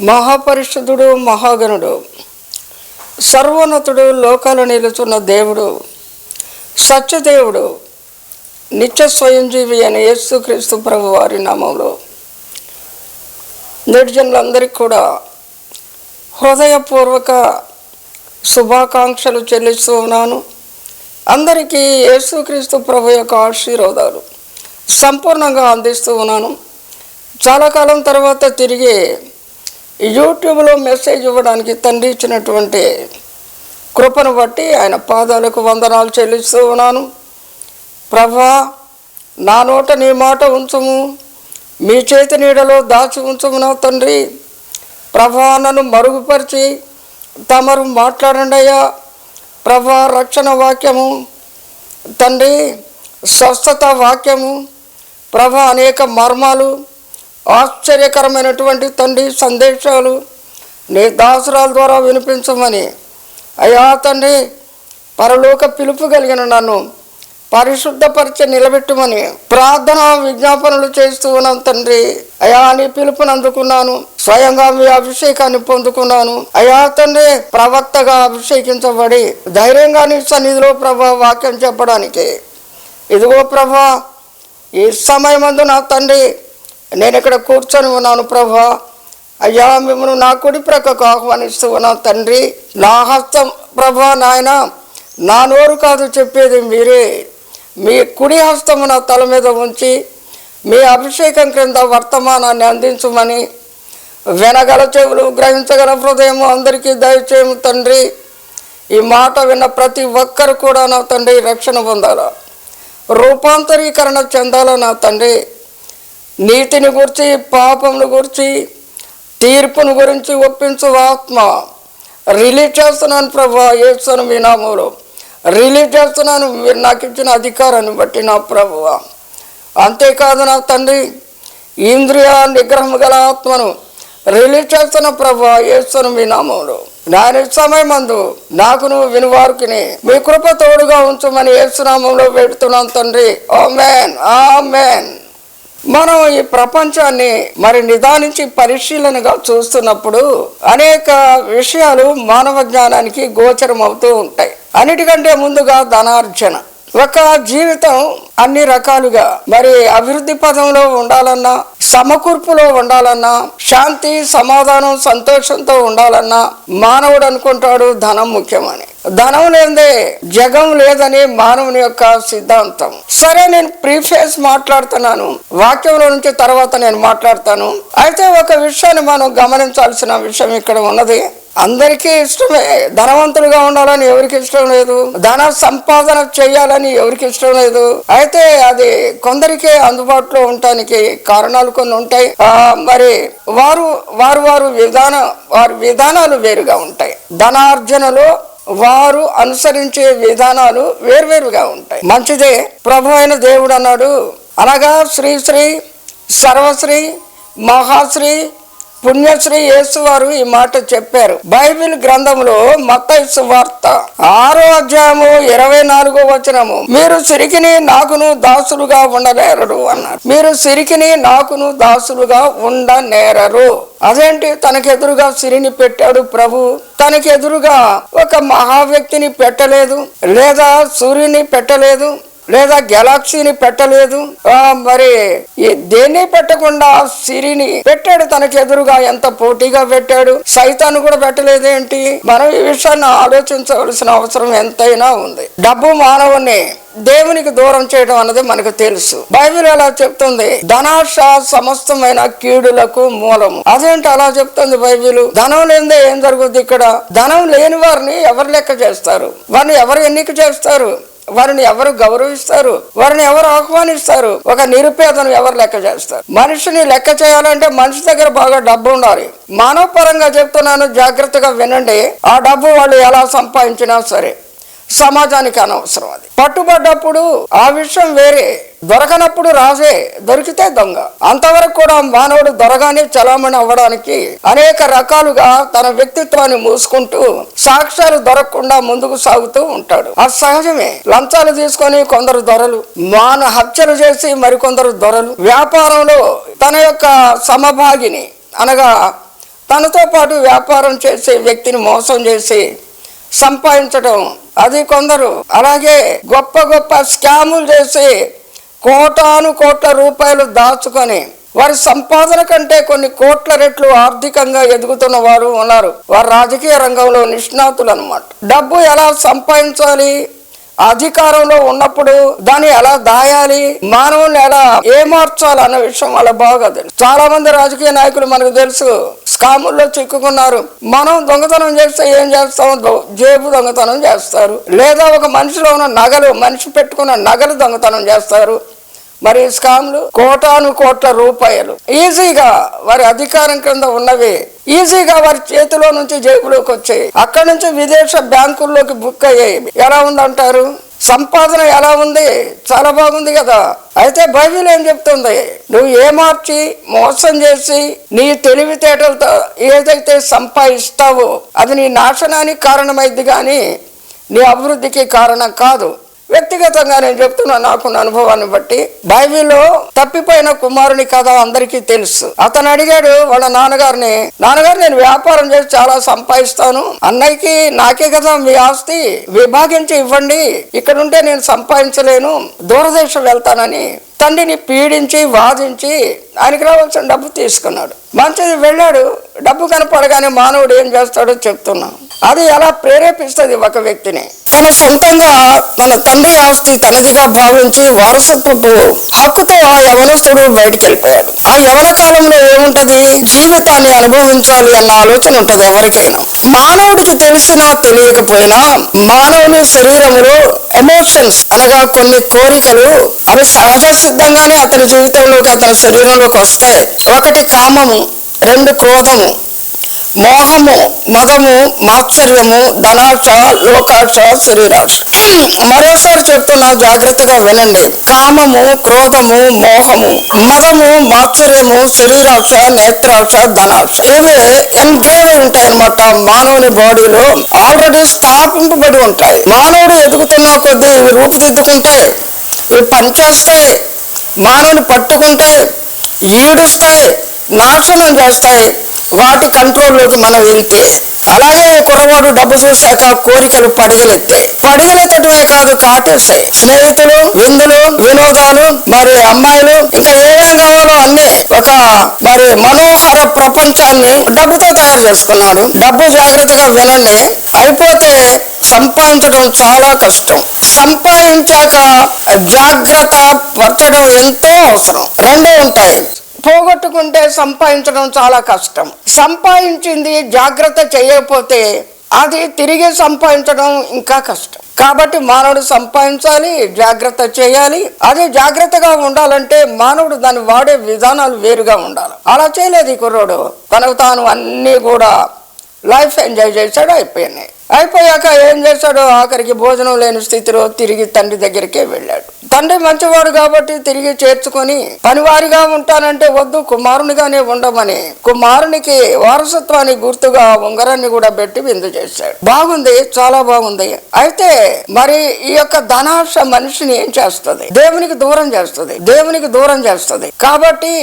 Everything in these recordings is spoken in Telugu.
మహాపరిశుద్ధుడు, మహాగణుడు, సర్వోన్నతుడు, లోకాలు నిలుచున్న దేవుడు, సత్యదేవుడు, నిత్య స్వయంజీవి అయిన యేసుక్రీస్తు ప్రభు వారి నామంలో నిర్జనులందరికీ కూడా హృదయపూర్వక శుభాకాంక్షలు చెల్లిస్తూ ఉన్నాను. అందరికీ యేసుక్రీస్తు ప్రభు యొక్క ఆశీర్వాదాలు సంపూర్ణంగా అందిస్తూ ఉన్నాను. చాలా కాలం తర్వాత తిరిగి యూట్యూబ్లో మెసేజ్ ఇవ్వడానికి తండ్రి ఇచ్చినటువంటి కృపను బట్టి ఆయన పాదాలకు వందనాలు చెల్లిస్తూ ఉన్నాను. ప్రభా, నా నోట నీ మాట ఉంచుము, మీ చేతి నీడలో దాచి ఉంచుము నా తండ్రి. ప్రభా, నన్ను మరుగుపరిచి తమరు మాట్లాడండి అయ్యా. ప్రభా, రక్షణ వాక్యము తండ్రి, స్వస్థత వాక్యము ప్రభా, అనేక మర్మాలు, ఆశ్చర్యకరమైనటువంటి తండ్రి సందేశాలు నీ దాసురాల ద్వారా వినిపించమని అయ్యా తండ్రి, పరలోక పిలుపు కలిగిన నన్ను పరిశుద్ధపరిచి నిలబెట్టుమని ప్రార్థన విజ్ఞాపనలు చేస్తూ ఉన్నాను తండ్రి. అయా, నీ పిలుపుని అందుకున్నాను, స్వయంగా మీ అభిషేకాన్ని పొందుకున్నాను. అయా తండ్రి, ప్రవక్తగా అభిషేకించబడి ధైర్యంగా నీ సన్నిధిలో ప్రభా వాక్యం చెప్పడానికి ఇదిగో ప్రభా ఈ సమయమందు నా తండ్రి నేను ఇక్కడ కూర్చొని ఉన్నాను. ప్రభా, అయ్యా మిమ్మల్ని నా కుడి ప్రక్కకు ఆహ్వానిస్తూ ఉన్నాను తండ్రి. నా హస్తం ప్రభా నాయన, నా నోరు కాదు చెప్పేది మీరే. మీ కుడి హస్తము నా తల మీద ఉంచి మీ అభిషేకం క్రింద వర్తమానాన్ని అందించమని వినగల చెవులు, గ్రహించగల హృదయము అందరికీ దయచేయము తండ్రి. ఈ మాట విన్న ప్రతి ఒక్కరు కూడా నా తండ్రి రక్షణ పొందాలా, రూపాంతరీకరణ చెందాలా నా తండ్రి. నీతిని గురించి, పాపమును గురించి, తీర్పును గురించి ఒప్పించు ఆత్మ రిలీజ్ చేస్తున్నాను ప్రభా. యేసును మీ నామములో రిలీజ్ చేస్తున్నాను, మీరు నాకు ఇచ్చిన అధికారాన్ని బట్టి నా ప్రభువ. అంతేకాదు నా తండ్రి, ఇంద్రియ నిగ్రహం గల ఆత్మను రిలీజ్ చేస్తున్న ప్రభా. యేసును మీ నామములో నాని సమయమందు నాకు నువ్వు వినువారికి మీ కృప తోడుగా ఉంచమని యేసునామంలో వేడుతున్నాను తండ్రి. ఆమేన్, ఆమేన్. మనం ఈ ప్రపంచాన్ని మరి నిదానించి పరిశీలనగా చూస్తున్నప్పుడు అనేక విషయాలు మానవ జ్ఞానానికి గోచరం అవుతూ ఉంటాయి. అన్నిటికంటే ముందుగా ధనార్జన. ఒక జీవితం అన్ని రకాలుగా మరి అభివృద్ధి పదంలో ఉండాలన్నా, సమకూర్పులో ఉండాలన్నా, శాంతి, సమాధానం, సంతోషంతో ఉండాలన్నా మానవుడు అనుకుంటాడు ధనం ముఖ్యమని. ధనం లేదే జగం లేదని మానవుని యొక్క సిద్ధాంతం. సరే, నేను ప్రీఫేస్ మాట్లాడుతున్నాను, వాక్యంలో నుంచి తర్వాత నేను మాట్లాడతాను. అయితే ఒక విషయాన్ని మనం గమనించాల్సిన విషయం ఇక్కడ ఉన్నది. అందరికీ ఇష్టమే ధనవంతులుగా ఉండాలని, ఎవరికి ఇష్టం లేదు. ధన సంపాదన చేయాలని ఎవరికి ఇష్టం లేదు. అయితే అది కొందరికే అందుబాటులో ఉండటానికి కారణాలు కొన్ని ఉంటాయి. మరి వారి విధానాలు వేరుగా ఉంటాయి. ధనార్జనలో వారు అనుసరించే విధానాలు వేర్వేరుగా ఉంటాయి. మంచిదే. ప్రభు అయిన దేవుడు అన్నాడు, అనగా శ్రీ శ్రీ సర్వశ్రీ మహాశ్రీ పుణ్యశ్రీ యేసు వారు ఈ మాట చెప్పారు. బైబిల్ గ్రంథంలో మత్తయి సువార్త 6వ అధ్యాయము 24వ వచనము, మీరు సిరికిని నాకును దాసులుగా ఉండనేరరు అన్నారు. మీరు సిరికిని నాకును దాసులుగా ఉండనేరరు. అదేంటి? తనకెదురుగా సిరిని పెట్టాడు ప్రభు. తనకెదురుగా ఒక మహా వ్యక్తిని పెట్టలేదు, లేదా సూర్యుని పెట్టలేదు, లేదా గెలాక్సీని పెట్టలేదు. మరి దేన్ని పెట్టకుండా సిరిని పెట్టాడు తనకి ఎదురుగా. ఎంత పోటీగా పెట్టాడు. సైతాన్ని కూడా పెట్టలేదేంటి? మనం ఈ విషయాన్ని ఆలోచించవలసిన అవసరం ఎంతైనా ఉంది. డబ్బు మానవుని దేవునికి దూరం చేయడం అన్నది మనకు తెలుసు. బైబిల్ ఎలా చెప్తుంది? ధనాశ సమస్తమైన కీడులకు మూలము. అదేంటి అలా చెప్తుంది బైబిల్? ధనం లేనిదే ఏం జరుగుద్ది? ఇక్కడ ధనం లేని వారిని ఎవరు లెక్క చేస్తారు? వారిని ఎవరు ఎన్నిక చేస్తారు? వారిని ఎవరు గౌరవిస్తారు? వారిని ఎవరు ఆహ్వానిస్తారు? ఒక నిరుపేదను ఎవరు లెక్క చేస్తారు? మనిషిని లెక్క చేయాలంటే మనిషి దగ్గర బాగా డబ్బు ఉండాలి. మానవ పరంగా చెప్తున్నాను, జాగ్రత్తగా వినండి. ఆ డబ్బు వాళ్ళు ఎలా సంపాదించినా సరే సమాజానికి అనవసరం. అది పట్టుబడ్డప్పుడు ఆ విషయం వేరే, దొరకనప్పుడు రాజే, దొరికితే దొంగ. అంతవరకు కూడా మానవుడు దొరగానే చలామణి అవ్వడానికి అనేక రకాలుగా తన వ్యక్తిత్వాన్ని మూసుకుంటూ సాక్ష్యాలు దొరకకుండా ముందుకు సాగుతూ ఉంటాడు. అది సహజమే. లంచాలు తీసుకొని కొందరు దొరలు, హత్యలు చేసి మరికొందరు దొరలు, వ్యాపారంలో తన యొక్క సమభాగిని అనగా తనతో పాటు వ్యాపారం చేసే వ్యక్తిని మోసం చేసి సంపాదించడం, అది కొందరు. అలాగే గొప్ప గొప్ప స్కాములు చేసి కోటాను కోట్ల రూపాయలు దాచుకొని వారి సంపాదన కంటే కొన్ని కోట్ల రెట్లు ఆర్థికంగా ఎదుగుతున్న వారు ఉన్నారు. వారు రాజకీయ రంగంలో నిష్ణాతులు అన్నమాట. డబ్బు ఎలా సంపాదించాలి, అధికారంలో ఉన్నప్పుడు దాన్ని ఎలా దాయాలి, మానవుల్ని ఎలా ఏమార్చాలి అన్న విషయం వాళ్ళ బాగా తెలుసు. చాలా మంది రాజకీయ నాయకులు మనకు తెలుసు స్కాముల్లో చిక్కుకున్నారు. మనం దొంగతనం చేస్తే ఏం చేస్తాం? జేబు దొంగతనం చేస్తారు, లేదా ఒక మనిషిలో ఉన్న నగలు, మనిషి పెట్టుకున్న నగలు దొంగతనం చేస్తారు. మరి స్కామ్లు కోటాను కోట్ల రూపాయలు ఈజీగా వారి అధికారం కింద ఉన్నవి ఈజీగా వారి చేతిలో నుంచి జేబులోకి వచ్చాయి. అక్కడి నుంచి విదేశ బ్యాంకుల్లోకి బుక్ అయ్యాయి. ఎలా ఉందంటారు? సంపాదన ఎలా ఉంది? చాలా బాగుంది కదా. అయితే బైబిల్ ఏం చెప్తుంది? నువ్వు ఏమార్చి మోసం చేసి నీ తెలివితేటలతో ఏదైతే సంపాదిస్తావో అది నీ నాశనానికి కారణమైంది కానీ నీ అభివృద్ధికి కారణం కాదు. వ్యక్తిగతంగా నేను చెప్తున్నా, నాకున్న అనుభవాన్ని బట్టి. బైబిల్లో తప్పిపోయిన కుమారుని కథ అందరికీ తెలుసు. అతను అడిగాడు వాళ్ళ నాన్నగారిని, నాన్నగారు నేను వ్యాపారం చేసి చాలా సంపాదిస్తాను, అన్నయ్యకి నాకే కదా మీ ఆస్తి, విభాగించి ఇవ్వండి, ఇక్కడ ఉంటే నేను సంపాదించలేను, దూరదేశం వెళ్తానని తండ్రిని పీడించి వాదించి ఆయనకి రావాల్సిన డబ్బు తీసుకున్నాడు. మంచిది, వెళ్ళాడు. డబ్బు కనపడగానే మానవుడు ఏం చేస్తాడో చెప్తున్నాం. అది ఎలా ప్రేరేపిస్తుంది ఒక వ్యక్తిని. తన సొంతంగా తన తండ్రి ఆస్తి తనదిగా భావించి వారసత్వపు హక్కుతో ఆ యవనస్తుడు బయటికి వెళ్ళిపోయాడు. ఆ యవన కాలంలో ఏముంటది? జీవితాన్ని అనుభవించాలి అన్న ఆలోచన ఉంటది ఎవరికైనా. మానవుడికి తెలిసినా తెలియకపోయినా మానవుని శరీరంలో ఎమోషన్స్ అనగా కొన్ని కోరికలు అవి సహజ సిద్ధంగానే అతని జీవితంలోకి, అతని శరీరంలోకి వస్తాయి. ఒకటి కామము, రెండు క్రోధము, మోహము, మదము, మాత్సర్యము, ధనాశ, లోకాశ, శరీరాశ. మరోసారి చెప్తున్నా, జాగ్రత్తగా వినండి. కామము, క్రోధము, మోహము, మదము, మాత్సర్యము, శరీరాశ, నేత్రాశ, ధనాశ ఇవి ఎంగ్రేవ్ ఉంటాయి అన్నమాట. మానవుని బాడీలో ఆల్రెడీ స్థాపింపబడి ఉంటాయి. మానవుడు ఎదుగుతున్న కొద్దీ ఇవి రూపుదిద్దుకుంటాయి, ఇవి పనిచేస్తాయి, మానవుని పట్టుకుంటాయి, ఈడుస్తాయి, నాశనం చేస్తాయి. వాటి కంట్రోల్లోకి మనం వెళ్తే, అలాగే కురవాడు డబ్బు చూశాక కోరికలు పడగలెత్తడమే కాదు, కాటేస్తాయి. స్నేహితులు, విందులు, వినోదాలు, మరి అమ్మాయిలు, ఇంకా ఏమేం కావాలో అన్ని ఒక మరి మనోహర ప్రపంచాన్ని డబ్బుతో తయారు చేసుకున్నాడు. డబ్బు జాగ్రత్తగా వినండి, అయిపోతే సంపాదించడం చాలా కష్టం. సంపాదించాక జాగ్రత్త పరచడం ఎంతో అవసరం. రెండూ ఉంటాయి. పోగొట్టుకుంటే సంపాదించడం చాలా కష్టం. సంపాదించింది జాగ్రత్త చేయకపోతే అది తిరిగి సంపాదించడం ఇంకా కష్టం. కాబట్టి మానవుడు సంపాదించాలి, జాగ్రత్త చేయాలి. అదే జాగ్రత్తగా ఉండాలంటే మానవుడు దాన్ని వాడే విధానాలు వేరుగా ఉండాలి. అలా చేయలేదు ఈ కుర్రోడు. తనకు తాను అన్నీ కూడా లైఫ్ ఎంజాయ్ చేశాడు, అయిపోయాక ఏం చేశాడు? ఆఖరికి భోజనం లేని స్థితిలో తిరిగి తండ్రి దగ్గరికే వెళ్ళాడు. తండ్రి మంచివాడు కాబట్టి తిరిగి చేర్చుకొని, పనివారిగా ఉంటానంటే వద్దు, కుమారునిగానే ఉండమని కుమారునికి వారసత్వానికి గుర్తుగా ఉంగరాన్ని కూడా పెట్టి విందు చేశాడు. బాగుంది, చాలా బాగుంది. అయితే మరి ఈ యొక్క ధనాశ మనిషిని ఏం చేస్తుంది? దేవునికి దూరం చేస్తుంది. కాబట్టి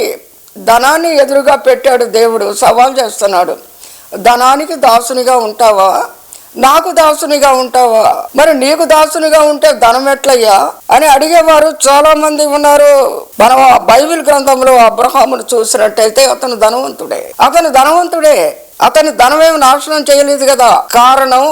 ధనాన్ని ఎదురుగా పెట్టాడు దేవుడు. సవాల్ చేస్తున్నాడు, ధనానికి దాసునిగా ఉంటావా, నాకు దాసునిగా ఉంటావా? మరి నీకు దాసునిగా ఉంటే ధనం ఎట్లయ్యా అని అడిగేవారు చాలా మంది ఉన్నారు. మనం బైబిల్ గ్రంథంలో అబ్రహామును చూసినట్టయితే అతను ధనవంతుడే. అతని ధనమేమి నాశనం చేయలేదు కదా. కారణం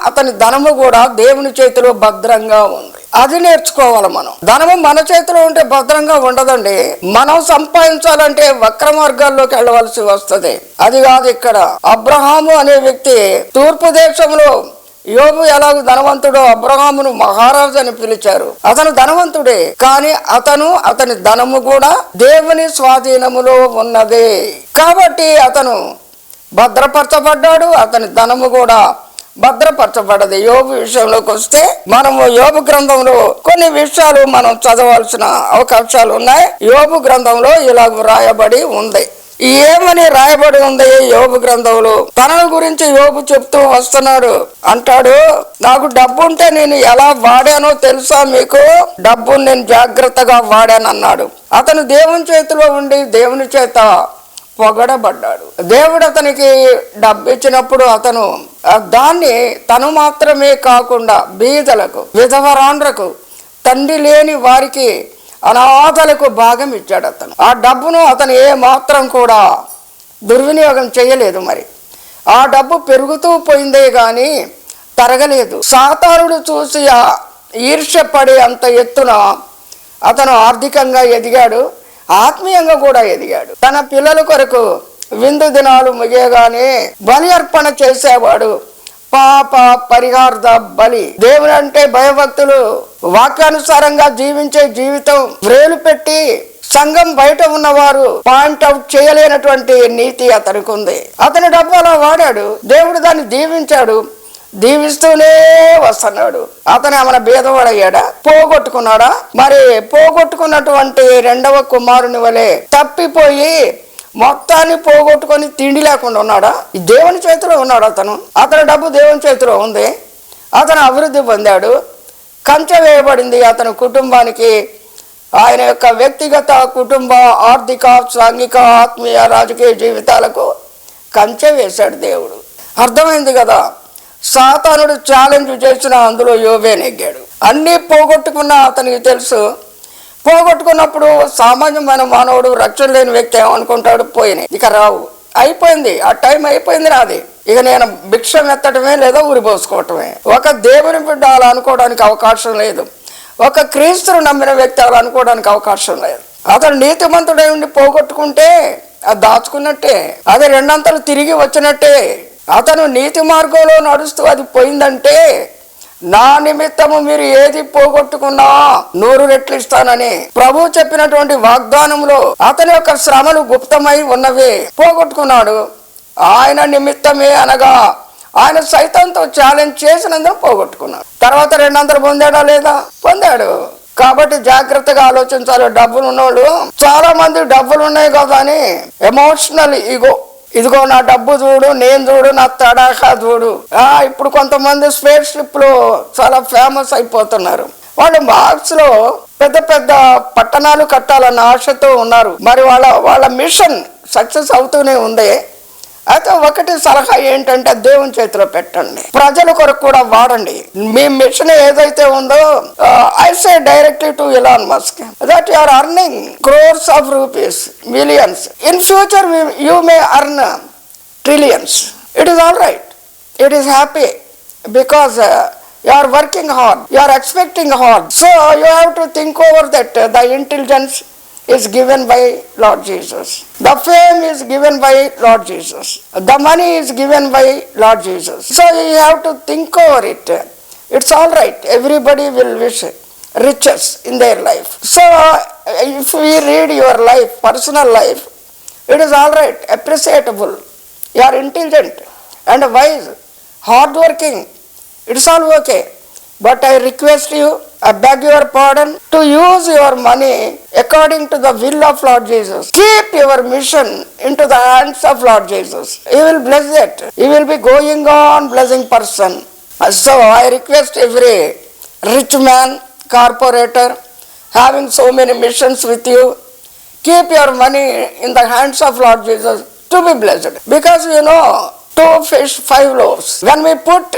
అతని ధనము కూడా దేవుని చేతిలో భద్రంగా ఉంది. అది నేర్చుకోవాలి మనం. ధనము మన చేతిలో ఉంటే భద్రంగా ఉండదండి. మనం సంపాదించాలంటే వక్ర మార్గాల్లోకి వెళ్ళవలసి వస్తుంది. అది కాదు ఇక్కడ. అబ్రహాము అనే వ్యక్తి తూర్పు దేశంలో, యోబు ఎలాగ ధనవంతుడో అబ్రహామును మహారాజు అని పిలిచారు. అతను ధనవంతుడే, కానీ అతని ధనము కూడా దేవుని స్వాధీనములో ఉన్నదే. కాబట్టి అతను భద్రపరచబడ్డాడు, అతని ధనము కూడా భద్రపరచబడ్డది. యోబు విషయంలోకి వస్తే మనము యోబు గ్రంథంలో కొన్ని విషయాలు మనం చదవాల్సిన అవకాశాలు ఉన్నాయి. యోబు గ్రంథంలో ఇలాగ రాయబడి ఉంది. ఏమని రాయబడి ఉంది యోబు గ్రంథంలో? తనను గురించి యోబు చెప్తూ వస్తున్నాడు. అంటాడు, నాకు డబ్బు ఉంటే నేను ఎలా వాడానో తెలుసా మీకు? డబ్బును నేను జాగ్రత్తగా వాడానన్నాడు. అతను దేవుని చేతిలో ఉండి దేవుని చేత పొగడబడ్డాడు. దేవుడు అతనికి డబ్బు ఇచ్చినప్పుడు అతను దాన్ని తను మాత్రమే కాకుండా బీదలకు, విధవరాండ్రకు, తండ్రి లేని వారికి, అనాథలకు భాగం ఇచ్చాడు. అతను ఆ డబ్బును అతను ఏ మాత్రం కూడా దుర్వినియోగం చేయలేదు. మరి ఆ డబ్బు పెరుగుతూ పోయిందే కానీ తరగలేదు. సాతానుడు చూసి ఈర్ష్యపడి అంత ఎత్తున అతను ఆర్థికంగా ఎదిగాడు, ఆత్మీయంగా కూడా ఎదిగాడు. తన పిల్లల కొరకు విందు దినాలు ముగియగానే బలి అర్పణ చేసేవాడు. పాప పరిహార్థ బలి. దేవుడు అంటే భయభక్తులు, వాక్యానుసారంగా జీవించే జీవితం, వ్రేలు పెట్టి సంఘం బయట ఉన్నవారు పాయింట్అవుట్ చేయలేనటువంటి నీతి అతనికి ఉంది. అతని డబ్బు అలా వాడాడు, దేవుడు దాన్ని దీవించాడు, దీవిస్తూనే వస్తున్నాడు. అతను ఏమైనా భేదవాడయ్యాడా? పోగొట్టుకున్నాడా? మరి పోగొట్టుకున్నటువంటి రెండవ కుమారుని వలె తప్పిపోయి మొత్తాన్ని పోగొట్టుకొని తిండి లేకుండా ఉన్నాడా? దేవుని చేతిలో ఉన్నాడు అతను. అతని డబ్బు దేవుని చేతిలో ఉంది. అతను అభివృద్ధి పొందాడు, కంచె వేయబడింది అతని కుటుంబానికి. ఆయన యొక్క వ్యక్తిగత, కుటుంబ, ఆర్థిక, సాంఘిక, ఆత్మీయ, రాజకీయ జీవితాలకు కంచె వేశాడు దేవుడు. అర్థమైంది కదా? సాతానుడు ఛాలెంజ్ చేసిన అందులో యోబే నెగ్గాడు. అన్నీ పోగొట్టుకున్న అతనికి తెలుసు. పోగొట్టుకున్నప్పుడు సామాన్యమైన మానవుడు, రక్షణ లేని వ్యక్తి ఏమనుకుంటాడు? పోయినాయి, ఇక రావు, అయిపోయింది, ఆ టైం అయిపోయింది నాది, ఇక నేను భిక్షం ఎత్తడమే లేదా ఉరిపోసుకోవటమే. ఒక దేవుని బిడ్డ అలా అనుకోవడానికి అవకాశం లేదు. ఒక క్రీస్తును నమ్మిన వ్యక్తి అలా అనుకోవడానికి అవకాశం లేదు. అతను నీతిమంతుడై ఉండి పోగొట్టుకుంటే అది దాచుకున్నట్టే, అది రెండంతలు తిరిగి వచ్చినట్టే. అతను నీతి మార్గంలో నడుస్తూ అది పోయిందంటే, నా నిమిత్తము మీరు ఏది పోగొట్టుకున్నా 100 రెట్లు ఇస్తానని ప్రభు చెప్పినటువంటి వాగ్దానంలో అతని యొక్క శ్రమలు గుప్తమై ఉన్నవి. పోగొట్టుకున్నాడు. ఆయన నిమిత్తమే అనగా ఆయన సైతంతో ఛాలెంజ్ చేసినందుకు పోగొట్టుకున్నాడు. తర్వాత 200 పొందాడా లేదా? పొందాడు. కాబట్టి జాగ్రత్తగా ఆలోచించాలి. డబ్బులు ఉన్నోళ్ళు చాలా మంది డబ్బులు ఉన్నాయి కదా అని ఎమోషనల్ ఈగో, ఇదిగో నా డబ్బు చూడు, నేను చూడు, నా తడాఖా చూడు. ఇప్పుడు కొంతమంది స్పేస్ స్లిప్లో చాలా ఫేమస్ అయిపోతున్నారు. వాళ్ళు మార్క్స్లో పెద్ద పెద్ద పట్టణాలు కట్టాలన్న ఆశతో ఉన్నారు. మరి వాళ్ళ మిషన్ సక్సెస్ అవుతూనే ఉంది. అయితే ఒకటి సలహా ఏంటంటే, దేవుని చేతిలో పెట్టండి, ప్రజల కొరకు కూడా వాడండి. మీ మిషన్ ఏదైతే ఉందో, I say directly to Elon Musk that you are earning crores of rupees, millions. In future you may earn trillions. It is all right. It is happy because you are working hard, you are expecting hard. So you have to think over that. The intelligence is given by Lord Jesus. The fame is given by Lord Jesus. The money is given by Lord Jesus. So you have to think over it. It's all right. Everybody will wish riches in their life. So if we read your life, personal life, it is all right, appreciable. You are intelligent and wise, hard working. It's all okay. But I request you, I beg your pardon, to use your money according to the will of Lord Jesus. Keep your mission into the hands of Lord Jesus. He will bless it. He will be going on blessing person. So I request every rich man, corporator, having so many missions with you, keep your money in the hands of Lord Jesus to be blessed. Because 2 fish, 5 loaves. When we put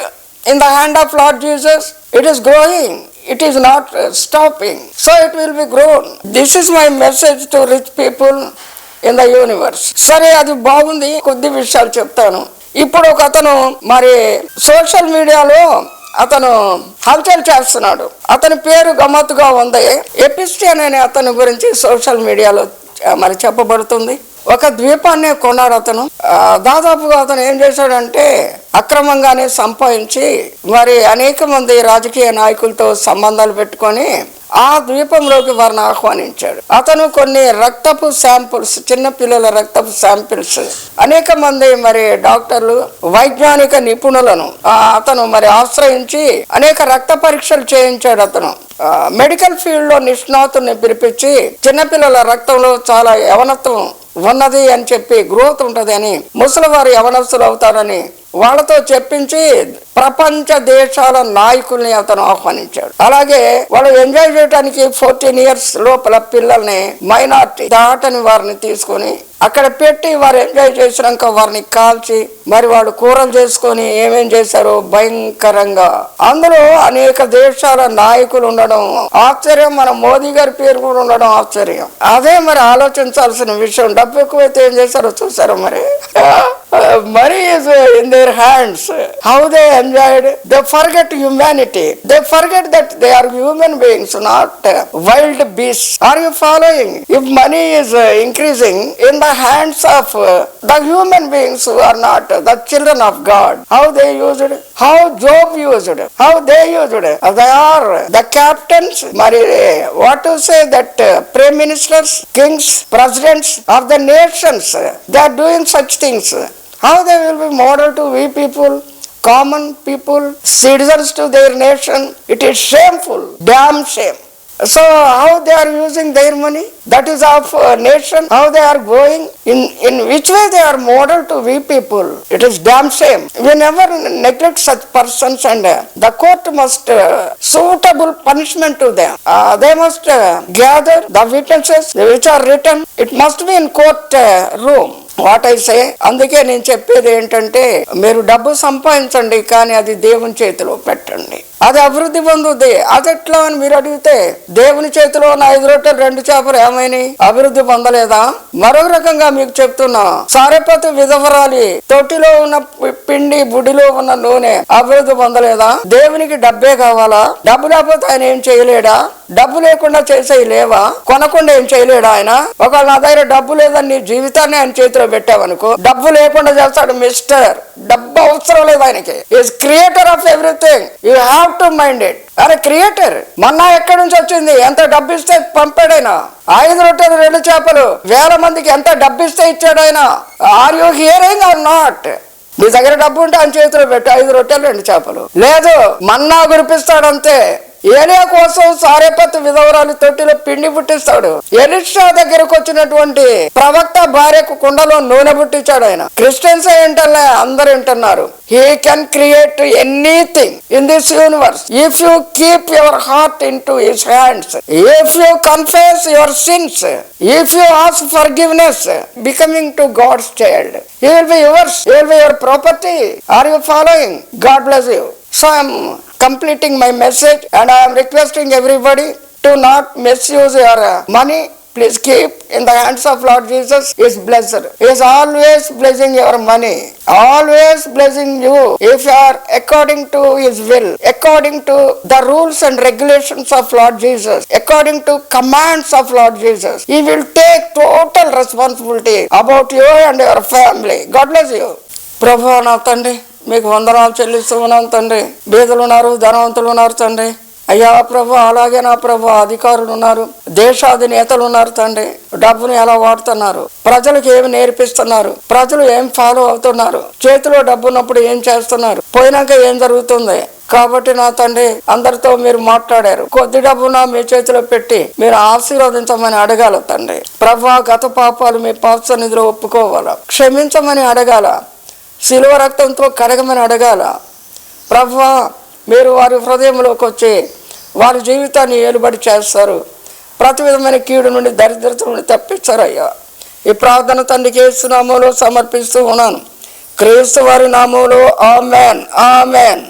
in the hand of Lord Jesus, it is growing. It is not stopping. So it will be grown. This is my message to rich people in the universe. సరే, అది బాగుంది. కొద్ది విషయాలు చెప్తాను. ఇప్పుడు ఒక అతను మరి సోషల్ మీడియాలో అతను హల్చల్ చేస్తున్నాడు. అతని పేరు గమ్మత్తుగా ఉంది. ఎపిస్టియన్ అనే అతని గురించి సోషల్ మీడియాలో మరి చెప్పబడుతుంది. ఒక ద్వీపాన్ని కొన్నాడు అతను. దాదాపుగా అతను ఏం చేశాడంటే, అక్రమంగానే సంపాదించి మరి అనేక మంది రాజకీయ నాయకులతో సంబంధాలు పెట్టుకొని ఆ ద్వీపంలోకి వారిని ఆహ్వానించాడు. అతను కొన్ని రక్తపు శాంపుల్స్, చిన్నపిల్లల రక్తపు శాంపిల్స్, అనేక మంది మరి డాక్టర్లు, వైజ్ఞానిక నిపుణులను అతను మరి ఆశ్రయించి అనేక రక్త పరీక్షలు చేయించాడు. అతను మెడికల్ ఫీల్డ్ లో నిష్ణాతుల్ని పిలిపించి, చిన్నపిల్లల రక్తంలో చాలా యవనత్వం ఉన్నది అని చెప్పి, గ్రోత్ ఉంటది అని, ముసలివారు యవనస్తులు అవుతారని వాళ్ళతో చెప్పించి ప్రపంచ దేశాల నాయకుల్ని అతను ఆహ్వానించాడు. అలాగే వాళ్ళు ఎంజాయ్ చేయడానికి 14 years లోపల పిల్లల్ని, మైనార్టీ దాటని వారిని తీసుకొని అక్కడ పెట్టి వారు ఎంజాయ్ చేసినాక వారిని కాల్చి మరి వాళ్ళు కూరలు చేసుకొని ఏమేం చేశారు భయంకరంగా. అందులో అనేక దేశాల నాయకులు ఉండడం ఆశ్చర్యం, మన మోదీ గారి పేరు కూడా ఉండడం ఆశ్చర్యం. అదే మరి ఆలోచించాల్సిన విషయం. డబ్బు ఎక్కువైతే ఏం చేశారో చూసారు మరి. Money is in their hands. How they enjoyed. They forget humanity. They forget that they are human beings, not wild beasts. Are you following? If money is increasing in the hands of the human beings who are not the children of God, how they used it? How Job used it? How they used it? They are the captains. What to say that prime ministers, kings, presidents of the nations, they are doing such things. How they will be model to we people, common people, citizens to their nation? It is shameful, damn shame. So how they are using their money? That is of nation. How they are going? In which way they are model to we people? It is damn shame. We never neglect such persons, and the court must suitable punishment to them. They must gather the witnesses which are written. It must be in court room. What I say. అందుకే నేను చెప్పేది ఏంటంటే, మీరు డబ్బు సంపాదించండి, కానీ అది దేవుని చేతిలో పెట్టండి. అది అభివృద్ధి పొందుద్ది. అది ఎట్లా అని మీరు అడిగితే, దేవుని చేతిలో ఉన్న 5 రొట్టెలు 2 చేపలు ఏమైనాయి? అభివృద్ధి పొందలేదా? మరొక రకంగా మీకు చెప్తున్నా, సారెపతు విధవరాలి తొట్టిలో ఉన్న పిండి బుడిలో ఉన్న నూనె అభివృద్ధి పొందలేదా? దేవునికి డబ్బే కావాలా? డబ్బు లేకపోతే ఆయన ఏం చేయలేడా? డబ్బు లేకుండా చేసేవి లేవా? కొనకుండా ఏం చేయలేడా ఆయన? ఒకవేళ నా దగ్గర డబ్బు లేదని నీ జీవితాన్ని ఆయన చేతిలో పెట్టావనుకో, డబ్బు లేకుండా చేస్తాడు మిస్టర్. డబ్బు అవసరం లేదు ఆయనకి. Is creator of everything. You have to mind it. అరే క్రియేటర్. మన్నా ఎక్కడి నుంచి వచ్చింది? ఎంత డబ్బు ఇస్తే పంపాడైనా? 5 రొట్టెలు 2 చేపలు 1000 మందికి ఎంత డబ్బు ఇస్తే ఇచ్చాడు ఆయన? Are you hearing or not? నీ దగ్గర డబ్బు ఉంటే ఆయన చేతిలో పెట్టు. 5 రొట్టెలు 2 చేపలు. లేదు, మన్నా కురిపిస్తాడంతే. ఏలియా కోసం సారెపతు విధవరాలి తొట్టిలో పిండి పుట్టిస్తాడు. ఎలీషా దగ్గరకు వచ్చినటువంటి ప్రవక్త భార్యకు కుండలో నూనె పుట్టించాడు ఆయన. క్రిస్టియన్స్ ఏంటలే అందరు వింటున్నారు. He can create anything in this universe if you keep your heart in to his hands, if you confess your sins, if you ask forgiveness, becoming to God's child, he will be yours, he will be your property. Are you following? God bless you. So I am completing my message, and I am requesting everybody to not misuse your money. Please keep in the hands of Lord Jesus. He is blessed. He is always blessing your money, always blessing you if you are according to His will, according to the rules and regulations of Lord Jesus, according to commands of Lord Jesus. He will take total responsibility about you and your family. God bless you. ప్రభు నా తండ్రి, మీకు వందనాలు చెల్లిస్తూ ఉన్నాం తండ్రి. బీదలు ఉన్నారు, ధనవంతులు ఉన్నారు తండ్రి. అయ్యా ప్రభు, అలాగే నా ప్రభు అధికారులు ఉన్నారు, దేశాధినేతలు ఉన్నారు తండ్రి. డబ్బుని ఎలా వాడుతున్నారు? ప్రజలకు ఏమి నేర్పిస్తున్నారు? ప్రజలు ఏం ఫాలో అవుతున్నారు? చేతిలో డబ్బు ఉన్నప్పుడు ఏం చేస్తున్నారు? పోయినాక ఏం జరుగుతుంది? కాబట్టి నా తండ్రి, అందరితో మీరు మాట్లాడారు. కొద్ది డబ్బున మీ చేతిలో పెట్టి మీరు ఆశీర్వదించమని అడగాల తండ్రి. ప్రభు, గత పాపాలు మీ పాప సన్నిధిలో ఒప్పుకోవాలా, క్షమించమని అడగాల, శిలువ రక్తంతో కడగమని అడగాల. ప్రభువా, మీరు వారి హృదయంలోకి వచ్చి వారి జీవితాన్ని ఏలుబడి చేస్తారు. ప్రతి విధమైన కీడు నుండి, దరిద్రత నుండి తప్పిస్తారు అయ్యా. ఈ ప్రార్థన తండ్రికి యేసు నామములో సమర్పిస్తూ ఉన్నాను. క్రీస్తు వారి నామములో ఆమేన్, ఆమేన్.